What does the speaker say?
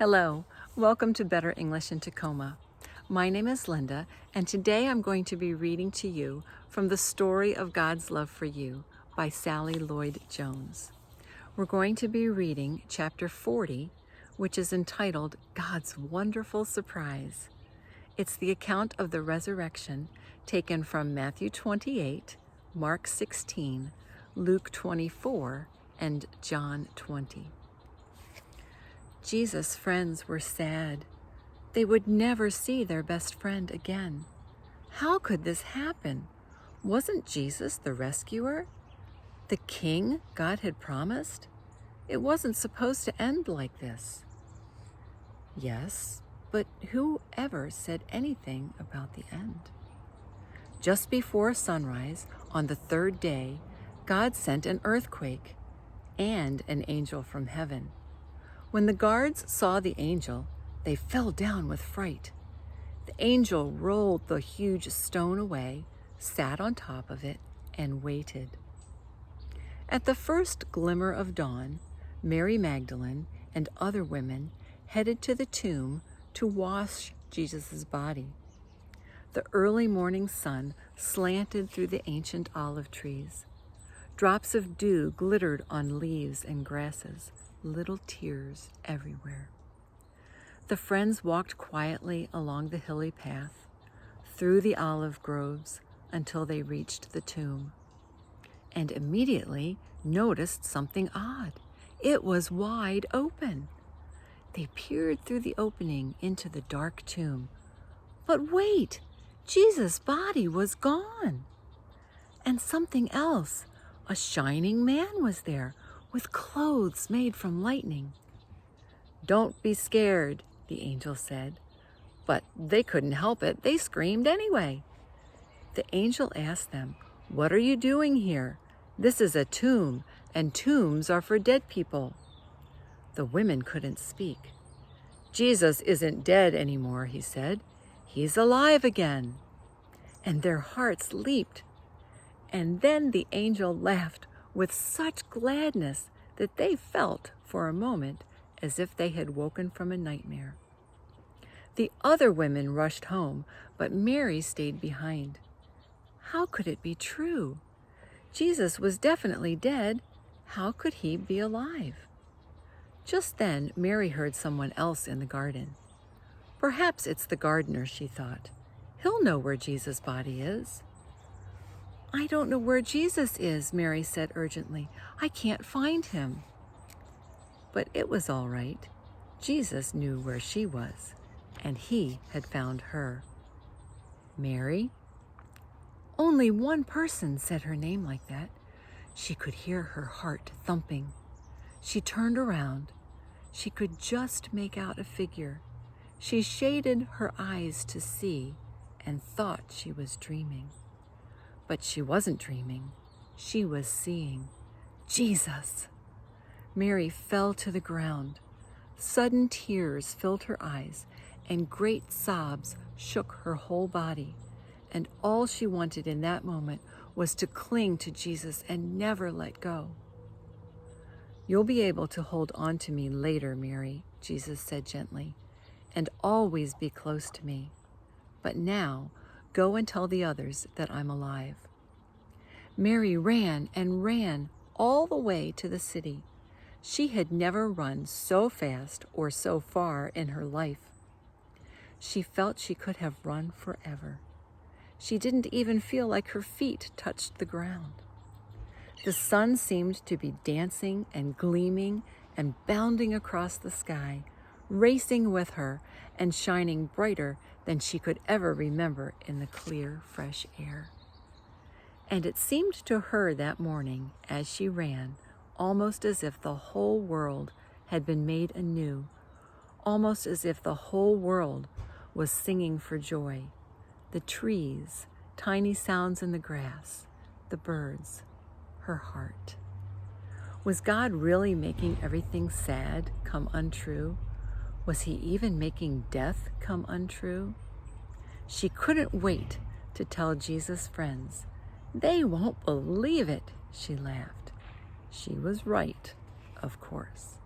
Hello, welcome to Better English in Tacoma. My name is Linda, and today I'm going to be reading to you from The Story of God's Love for You by Sally Lloyd-Jones. We're going to be reading chapter 40, which is entitled God's Wonderful Surprise. It's the account of the resurrection taken from Matthew 28, Mark 16, Luke 24, and John 20. Jesus' friends were sad. They would never see their best friend again. How could this happen? Wasn't Jesus the rescuer? The king God had promised? It wasn't supposed to end like this. Yes, but who ever said anything about the end? Just before sunrise, on the third day, God sent an earthquake and an angel from heaven. When the guards saw the angel, they fell down with fright. The angel rolled the huge stone away, sat on top of it, and waited. At the first glimmer of dawn, Mary Magdalene and other women headed to the tomb to wash Jesus' body. The early morning sun slanted through the ancient olive trees. Drops of dew glittered on leaves and grasses, little tears everywhere. The friends walked quietly along the hilly path, through the olive groves, until they reached the tomb, and immediately noticed something odd. It was wide open. They peered through the opening into the dark tomb. But wait! Jesus' body was gone. And something else. A shining man was there, with clothes made from lightning. "Don't be scared," the angel said. But they couldn't help it. They screamed anyway. The angel asked them, "What are you doing here? This is a tomb, and tombs are for dead people." The women couldn't speak. "Jesus isn't dead anymore," he said. "He's alive again." And their hearts leaped. And then the angel laughed with such gladness that they felt for a moment as if they had woken from a nightmare. The other women rushed home, but Mary stayed behind. How could it be true? Jesus was definitely dead. How could he be alive? Just then, Mary heard someone else in the garden. Perhaps it's the gardener, she thought. He'll know where Jesus' body is. "I don't know where Jesus is," Mary said urgently. "I can't find him." But it was all right. Jesus knew where she was, and he had found her. Mary? Only one person said her name like that. She could hear her heart thumping. She turned around. She could just make out a figure. She shaded her eyes to see and thought she was dreaming. But she wasn't dreaming. She was seeing Jesus. Mary fell to the ground. Sudden tears filled her eyes, and great sobs shook her whole body. And all she wanted in that moment was to cling to Jesus and never let go. "You'll be able to hold on to me later, Mary," Jesus said gently, "and always be close to me. But now, go and tell the others that I'm alive." Mary ran and ran all the way to the city. She had never run so fast or so far in her life. She felt she could have run forever. She didn't even feel like her feet touched the ground. The sun seemed to be dancing and gleaming and bounding across the sky, racing with her and shining brighter than she could ever remember in the clear, fresh air. And it seemed to her that morning, as she ran, almost as if the whole world had been made anew, almost as if the whole world was singing for joy. The trees, tiny sounds in the grass, the birds, her heart. Was God really making everything sad come untrue? Was he even making death come untrue? She couldn't wait to tell Jesus' friends. "They won't believe it," she laughed. She was right, of course.